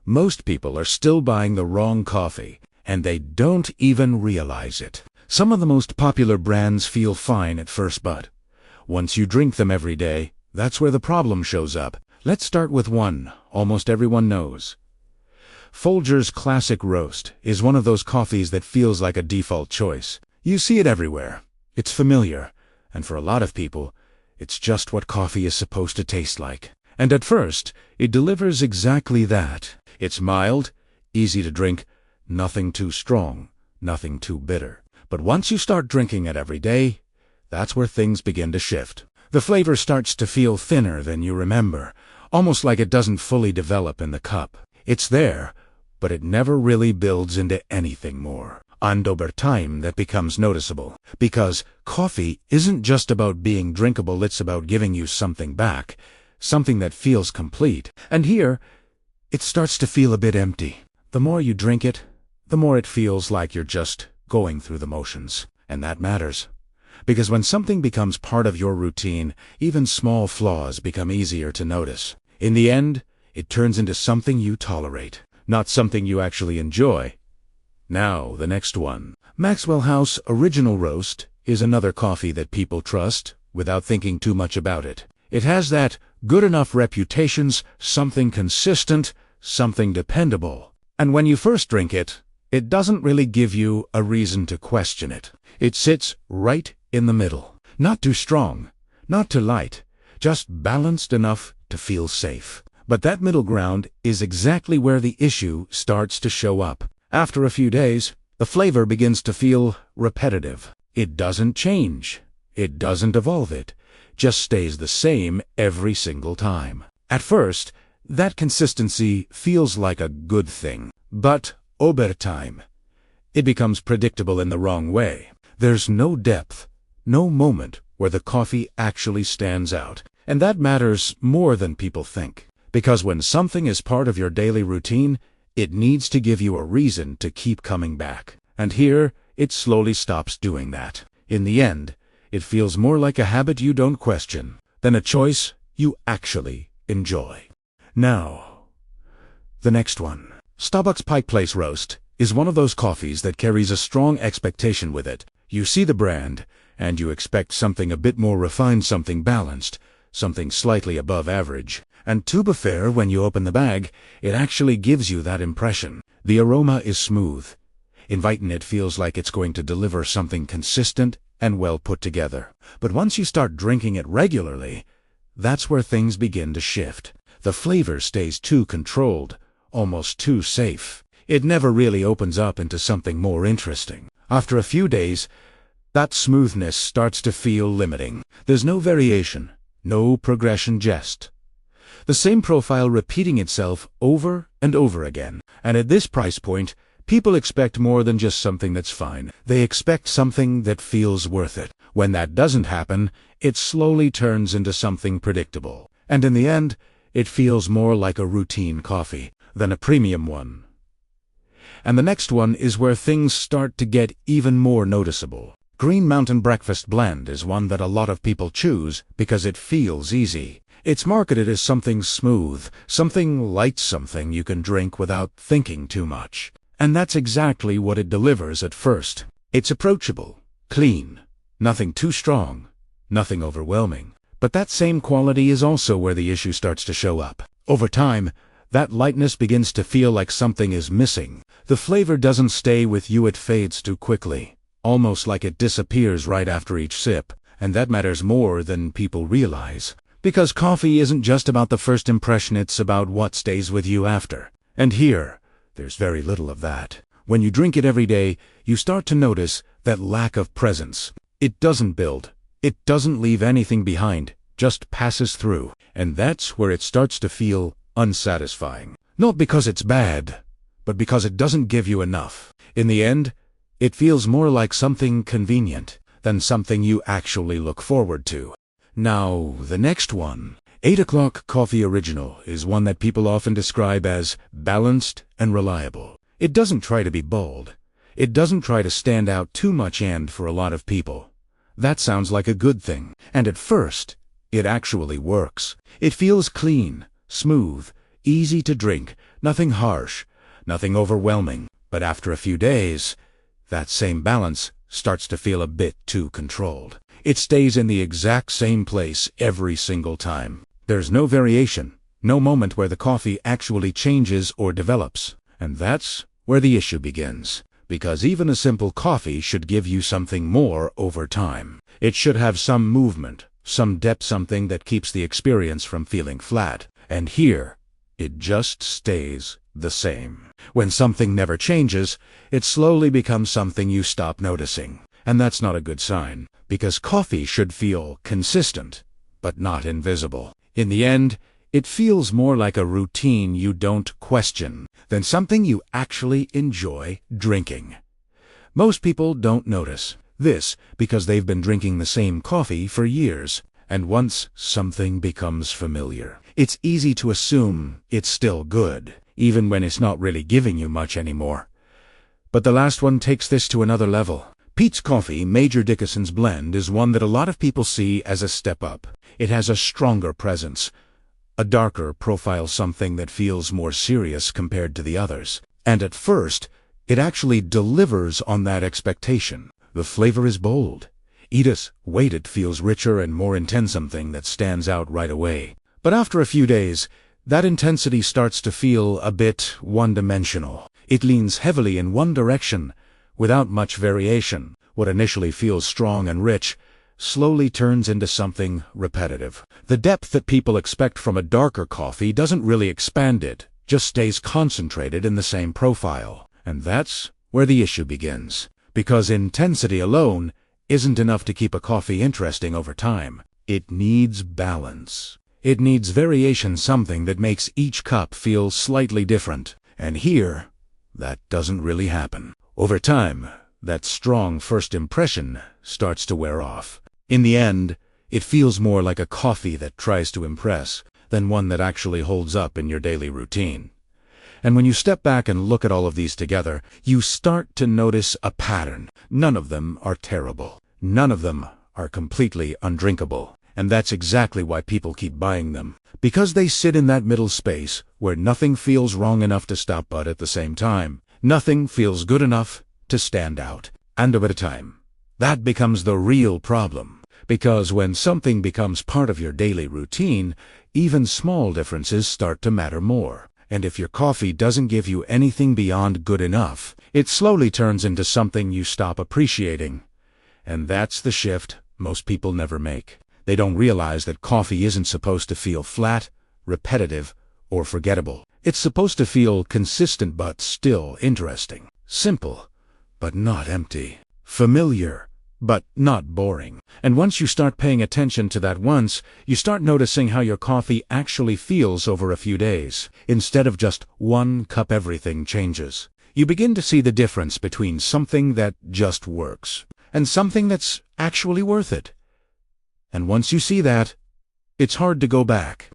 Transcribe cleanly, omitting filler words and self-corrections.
Most people are still buying the wrong coffee, and they don't even realize it. Some of the most popular brands feel fine at first, but once you drink them every day, that's where the problem shows up. Let's start with one almost everyone knows. Folgers Classic Roast is one of those coffees that feels like a default choice. You see it everywhere. It's familiar, and for a lot of people, it's just what coffee is supposed to taste like. And at first, it delivers exactly that. It's mild, easy to drink, nothing too strong, nothing too bitter. But once you start drinking it every day, that's where things begin to shift. The flavor starts to feel thinner than you remember, almost like it doesn't fully develop in the cup. It's there, but it never really builds into anything more. And over time, that becomes noticeable. Because coffee isn't just about being drinkable, it's about giving you something back, something that feels complete. And here, it starts to feel a bit empty. The more you drink it, the more it feels like you're just going through the motions. And that matters. Because when something becomes part of your routine, even small flaws become easier to notice. In the end, it turns into something you tolerate, not something you actually enjoy. Now, the next one. Maxwell House Original Roast is another coffee that people trust without thinking too much about it. It has that good enough reputation, something consistent, something dependable. And when you first drink it, it doesn't really give you a reason to question it. It sits right in the middle. Not too strong, not too light, just balanced enough to feel safe. But that middle ground is exactly where the issue starts to show up. After a few days, the flavor begins to feel repetitive. It doesn't change. It doesn't evolve. It just stays the same every single time. At first, that consistency feels like a good thing. But over time, it becomes predictable in the wrong way. There's no depth, no moment where the coffee actually stands out. And that matters more than people think. Because when something is part of your daily routine, it needs to give you a reason to keep coming back. And here, it slowly stops doing that. In the end, it feels more like a habit you don't question than a choice you actually enjoy. Now, the next one. Starbucks Pike Place Roast is one of those coffees that carries a strong expectation with it. You see the brand, and you expect something a bit more refined, something balanced, something slightly above average. And to be fair, when you open the bag, it actually gives you that impression. The aroma is smooth, inviting. It feels like it's going to deliver something consistent and well put together. But once you start drinking it regularly, that's where things begin to shift. The flavor stays too controlled, almost too safe. It never really opens up into something more interesting. After a few days, that smoothness starts to feel limiting. There's no variation, no progression, just the same profile repeating itself over and over again. And at this price point, people expect more than just something that's fine. They expect something that feels worth it. When that doesn't happen, it slowly turns into something predictable. And in the end, it feels more like a routine coffee than a premium one. And the next one is where things start to get even more noticeable. Green Mountain Breakfast Blend is one that a lot of people choose because it feels easy. It's marketed as something smooth, something light, something you can drink without thinking too much. And that's exactly what it delivers at first. It's approachable, clean, nothing too strong, nothing overwhelming. But that same quality is also where the issue starts to show up. Over time, that lightness begins to feel like something is missing. The flavor doesn't stay with you, it fades too quickly, almost like it disappears right after each sip. And that matters more than people realize. Because coffee isn't just about the first impression, it's about what stays with you after. And here, there's very little of that. When you drink it every day, you start to notice that lack of presence. It doesn't build. It doesn't leave anything behind, just passes through. And that's where it starts to feel unsatisfying. Not because it's bad, but because it doesn't give you enough. In the end, it feels more like something convenient than something you actually look forward to. Now, the next one. 8 O'Clock Coffee Original is one that people often describe as balanced and reliable. It doesn't try to be bold. It doesn't try to stand out too much, and for a lot of people, that sounds like a good thing. And at first, it actually works. It feels clean, smooth, easy to drink, nothing harsh, nothing overwhelming. But after a few days, that same balance starts to feel a bit too controlled. It stays in the exact same place every single time. There's no variation, no moment where the coffee actually changes or develops. And that's where the issue begins. Because even a simple coffee should give you something more over time. It should have some movement, some depth, something that keeps the experience from feeling flat. And here, it just stays the same. When something never changes, it slowly becomes something you stop noticing. And that's not a good sign, because coffee should feel consistent, but not invisible. In the end, it feels more like a routine you don't question than something you actually enjoy drinking. Most people don't notice this because they've been drinking the same coffee for years. And once something becomes familiar, it's easy to assume it's still good, even when it's not really giving you much anymore. But the last one takes this to another level. Peet's Coffee Major Dickinson's blend is one that a lot of people see as a step up. It has a stronger presence, a darker profile, something that feels more serious compared to the others. And at first, it actually delivers on that expectation. The flavor is bold. Wait, it feels richer and more intense, something that stands out right away. But after a few days, that intensity starts to feel a bit one-dimensional. It leans heavily in one direction, without much variation. What initially feels strong and rich slowly turns into something repetitive. The depth that people expect from a darker coffee doesn't really expand, it just stays concentrated in the same profile. And that's where the issue begins. Because intensity alone isn't enough to keep a coffee interesting over time. It needs balance. It needs variation, something that makes each cup feel slightly different. And here, that doesn't really happen. Over time, that strong first impression starts to wear off. In the end, it feels more like a coffee that tries to impress than one that actually holds up in your daily routine. And when you step back and look at all of these together, you start to notice a pattern. None of them are terrible. None of them are completely undrinkable. And that's exactly why people keep buying them. Because they sit in that middle space where nothing feels wrong enough to stop, but at the same time, nothing feels good enough to stand out. And over time, that becomes the real problem. Because when something becomes part of your daily routine, even small differences start to matter more. And if your coffee doesn't give you anything beyond good enough, it slowly turns into something you stop appreciating. And that's the shift most people never make. They don't realize that coffee isn't supposed to feel flat, repetitive, or forgettable. It's supposed to feel consistent but still interesting. Simple, but not empty. Familiar, but not boring. And once you start paying attention to that once, you start noticing how your coffee actually feels over a few days. Instead of just one cup, everything changes. You begin to see the difference between something that just works and something that's actually worth it. And once you see that, it's hard to go back.